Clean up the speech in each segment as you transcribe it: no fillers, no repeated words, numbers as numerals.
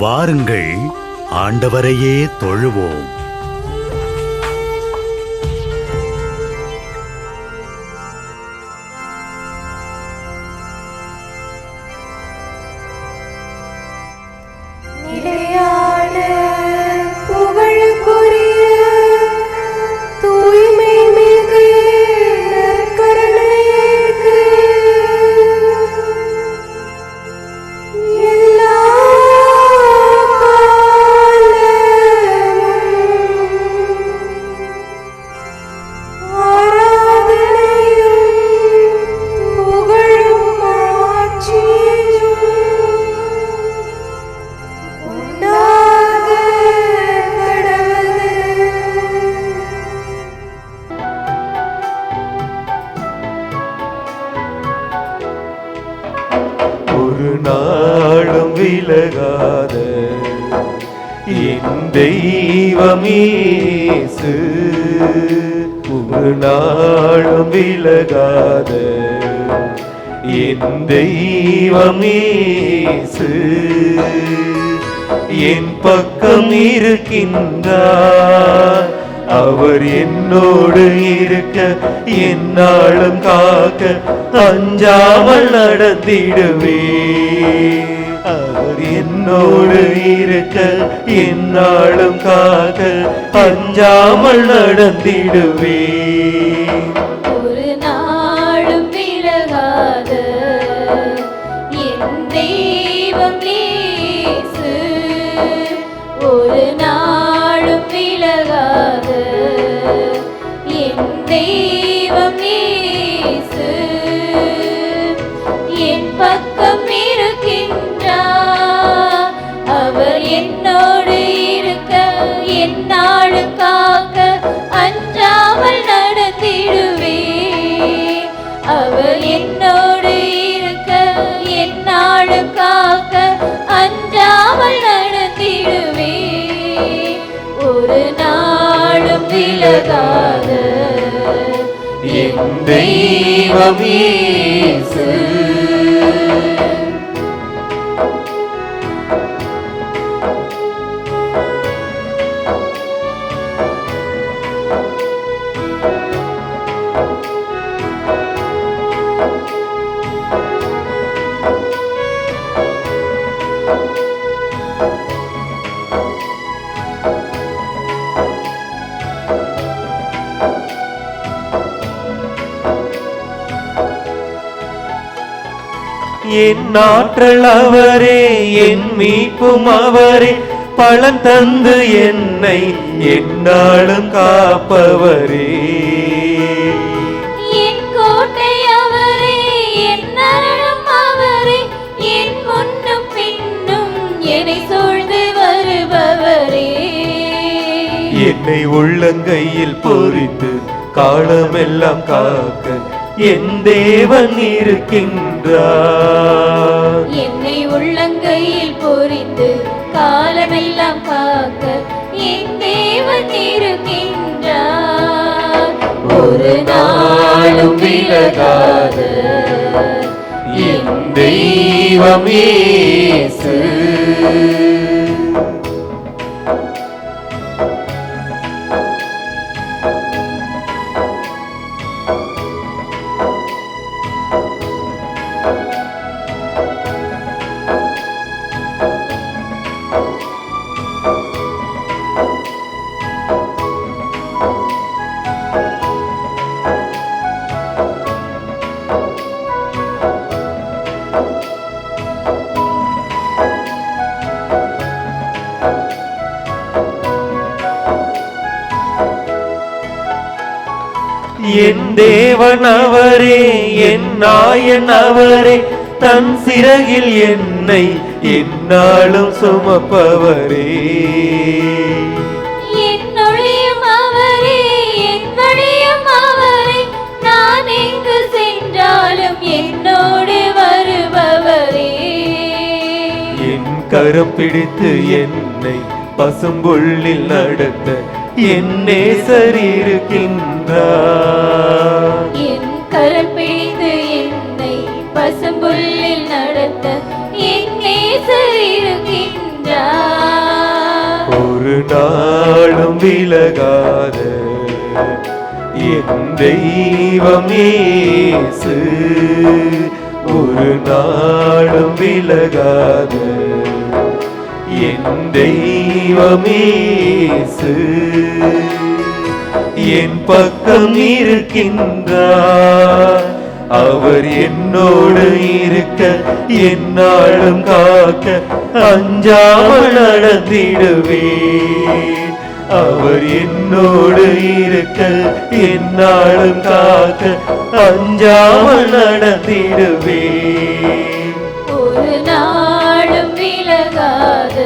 வாருங்கள், ஆண்டவரையே தொழுவோம். ஒரு நாளும் விலகாத என் தெய்வம் இயேசு, ஒரு நாளும் விலகாத என் தெய்வம் இயேசு, என் பக்கம் இருக்கின்றார். அவர் என்னோடு இருக்க, என்னாலும் காக்க, அஞ்சாமல் நடந்திடுவே. அவர் என்னோடு இருக்க, என்னாலும் காக்க, அஞ்சாமல் நடந்திடுவே. ஒரு நாளும் விலகாத என் தெய்வம் இயேசு, ஒரு நாளும் விலகாத என் தெய்வம் இயேசு, என் பக்கம் இருக்கின்றார். அவர் என்னோடு இருக்க, என்னாலும் காக்க, அஞ்சாமல் நடந்திடுவே. அவர் என்னோடு இருக்க, என்னாலும் காக்க, அஞ்சாமல் நடந்திடுவே. ஒரு நாளும் விலகாத என் தெய்வம் இயேசு. என் ஆற்றல் அவரே, என் மீட்பும் அவரே, பலன் தந்து என்னை என்னாலும் காப்பவரே. என் கோட்டை அவரே, என் அரணம் அவரே, என் முன்னும் பின்னும் என்னை சூழ்ந்து வருபவரே. என்னை உள்ளங்கையில் பொறித்து காலமெல்லாம் காக்க என் தேவன் இருக்கின்றார். என்னை உள்ளங்கையில் பொறித்து காலமெல்லாம் காக்க என் தேவன் இருக்கின்றார். ஒரு நாளும் விலகாத என் தெய்வம் இயேசு. என் தேவன் அவரே, என் நாயன் அவரே, தன் சிறகில் என்னை என்னாலும் சுமப்பவரே. என் ஒளியும் அவரே, என் வழியும் அவரே, நான் எங்கு சென்றாலும் என்னோடு வருபவரே. என் கரம் பிடித்து என்னை பசும்புள்ளில் நடத்த என் நேசர் இருக்கின்றார். என் கரம் பிடித்து என்னை பசும்புல்லில் நடத்த என் நேசர் இருக்கின்றார். விலகாத என் தெய்வம் இயேசு, ஒரு நாளும் விலகாத என் தெய்வம் இயேசு. என் பக்கம் இருக்கின்றார், அவர் என்னோடு இருக்க என்னாலும் காக்க அஞ்சாமல் நடந்திடுவேன். அவர் என்னோடு இருக்க என்னாலும் காக்க அஞ்சாமல் நடந்திடுவேன். ஒரு நாளும் விலகாத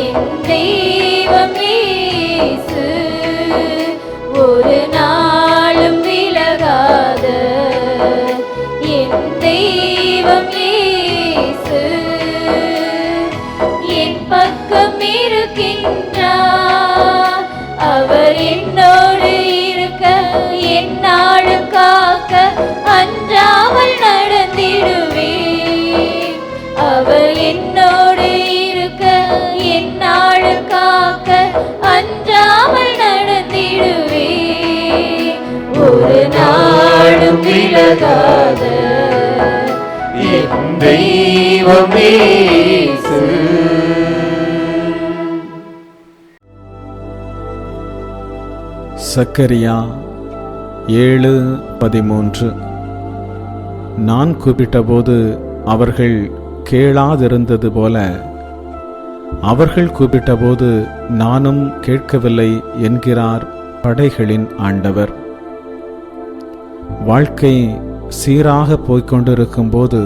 என் தெய்வம் இயேசு, ஒரு நாளும் விலகாத என் தெய்வம் இயேசு. என் பக்கம் இருக்கின்றார், அவர் என்னோடு இருக்க என்னாலும் காக்க அஞ்சாமல் நடந்திடுவேன். அவர் என்னோடு இருக்க என்னாலும் காக்க அஞ்சாமல் நடந்திடுவேன். ஒரு நாளும் விலகாத என் தெய்வம் இயேசு. சக்கரியா 7:13. நான் கூப்பிட்டபோது அவர்கள் கேளாதிருந்தது போல அவர்கள் கூப்பிட்டபோது நானும் கேட்கவில்லை என்கிறார் படைகளின் ஆண்டவர். வாழ்க்கை சீராக போய்கொண்டிருக்கும் போது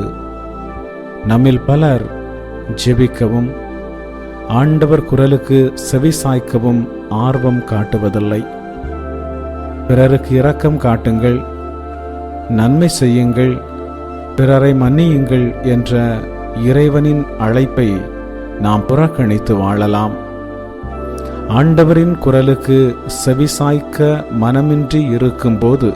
நம்மில் பலர் ஜெபிக்கவும் ஆண்டவர் குரலுக்கு செவிசாய்க்கவும் ஆர்வம் காட்டுவதில்லை. பிறருக்கு இரக்கம் காட்டுங்கள், நன்மை செய்யுங்கள், பிறரை மன்னியுங்கள் என்ற இறைவனின் அழைப்பை நாம் புறக்கணித்து வாழலாம். ஆண்டவரின் குரலுக்கு செவிசாய்க்க மனமின்றி இருக்கும்போது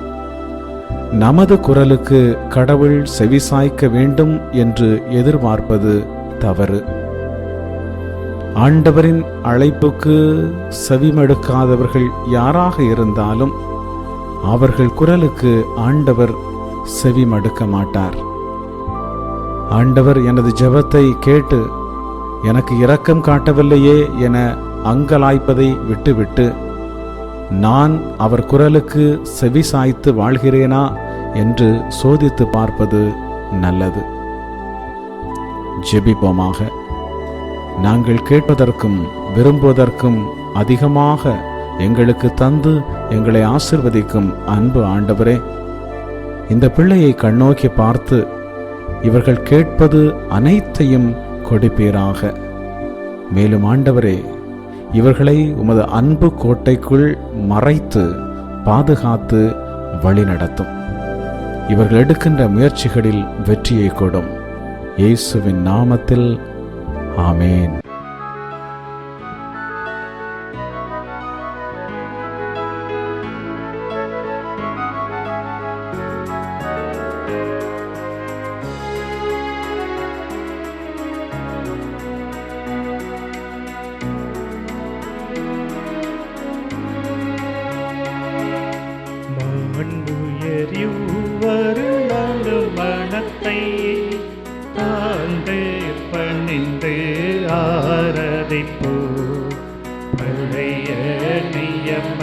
நமது குரலுக்கு கடவுள் செவிசாய்க்க வேண்டும் என்று எதிர்பார்ப்பது தவறு. ஆண்டவரின் அழைப்புக்கு செவிமடுக்காதவர்கள் யாராக இருந்தாலும் அவர்கள் குரலுக்கு ஆண்டவர் செவிமடுக்க மாட்டார். ஆண்டவர் எனது ஜெபத்தை கேட்டு எனக்கு இரக்கம் காட்டவில்லையே என அங்கலாய்ப்பதை விட்டுவிட்டு நான் அவர் குரலுக்கு செவி சாய்த்து வாழ்கிறேனா என்று சோதித்து பார்ப்பது நல்லது. ஜெபிப்போமாக. நாங்கள் கேட்பதற்கும் விரும்புவதற்கும் அதிகமாக எங்களுக்கு தந்து எங்களை ஆசிர்வதிக்கும் அன்பு ஆண்டவரே, இந்த பிள்ளையை கண்ணோக்கி பார்த்து இவர்கள் கேட்பது அனைத்தையும் கொடுப்பீராக. மேலும் ஆண்டவரே, இவர்களை உமது அன்பு கோட்டைக்குள் மறைத்து பாதுகாத்து வழிநடத்தும். இவர்கள் எடுக்கின்ற முயற்சிகளில் வெற்றியை கொடும். இயேசுவின் நாமத்தில் ஆமேன். மனத்தை தாழ்ந்து பணிந்து ஆராதிப்போ. பழைய நியம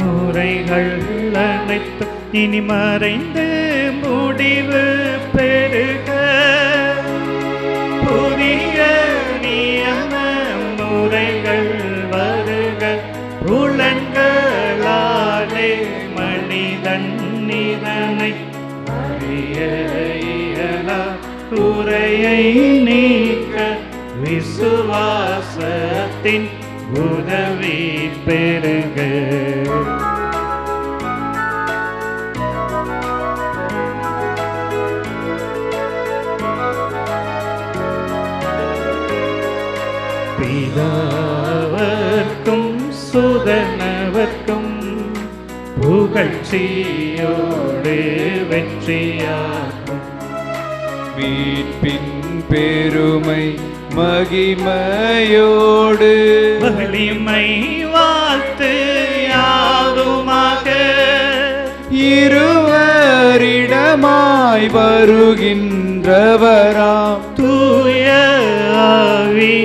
முறைகள் அனைத்தும் இனி மறைந்து முடிவு பெருக. புதிய நியம முறைகள் வருக. புலன்களாலே மனிதன் இதனை அறிய இயலா. குறையை நீக்க விசுவாசத்தின் உதவி பெருக. பிதாவர்க்கும் சுதனவர்க்கும் புகழ்ச்சியோடு வெற்றியாகும். மீட்பின் பெருமை மகிமையோடு வலிமை வாழ்த்து யாதுமாக இருவரிடமாய் வருகின்றவராம் தூய ஆவியானவர்க்கும்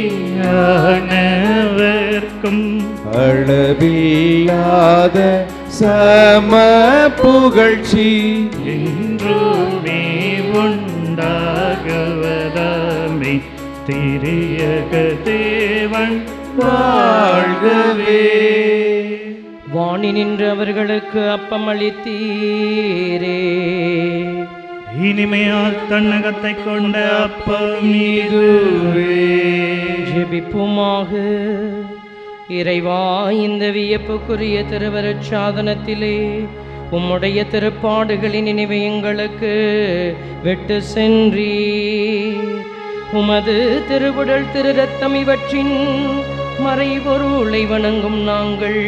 அளவில்லாத சம புகழ்ச்சி என்றுமே உண்டாகவதாமே திரியக தேவன் வாழ்கவே. வாணி நின்று அவர்களுக்கு அப்பம் அளித்தீரே. இனிமையால் தன்னகத்தை கொண்ட அப்பம் இதுவே. ஜெபிப்புமாக. இறைவா, இந்த வியப்புக்குரிய திருவருட் சாதனத்திலே உம்முடைய திருப்பாடுகளின் நினைவை எங்களுக்கு விட்டு சென்றீர். உமது திருவுடல் திரு ரத்தம் இவற்றின் மறைபொருளை வணங்கும் நாங்கள்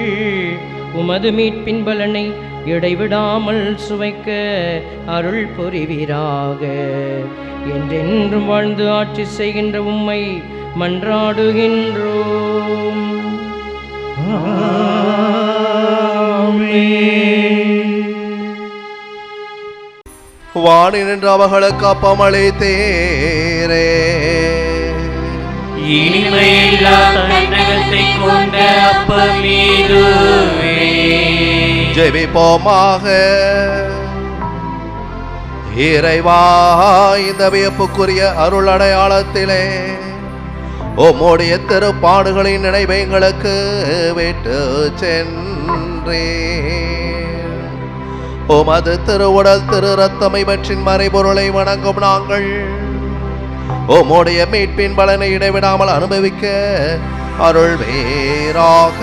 உமது மீட்பின் பலனை இடைவிடாமல் சுவைக்க அருள் புரிவீராக. என்றென்றும் வாழ்ந்து ஆட்சி செய்கின்ற உம்மை மன்றாடுகின்றோம். வாணி நின்று அவர்களுக்கு அப்பம் அளித்தீரே. இனிமையில்லா தன்னகத்தை கொண்ட அப்பம் இதுவே. ஜெபிப்போமாக. இறைவா, இந்த வியப்புக்குரிய அருள் அடையாளத்திலே உம்முடைய திருப்பாடுகளின் நினைவை எங்களுக்கு விட்டு சென்றே. உமது திருவுடல் திரு ரத்தம் இவற்றின் மறைபொருளை வணங்கும் நாங்கள் உம்முடைய மீட்பின் பலனை இடைவிடாமல் அனுபவிக்க அருள் வேறாக.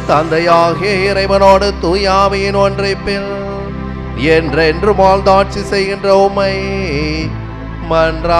தந்தையாகிய இறைவனோடு தூயாவியின் ஒன்றிப்பில் என்றென்று வாழ்ந்தாட்சி செய்கின்ற உம்மை மன்றாடுகின்றோம்.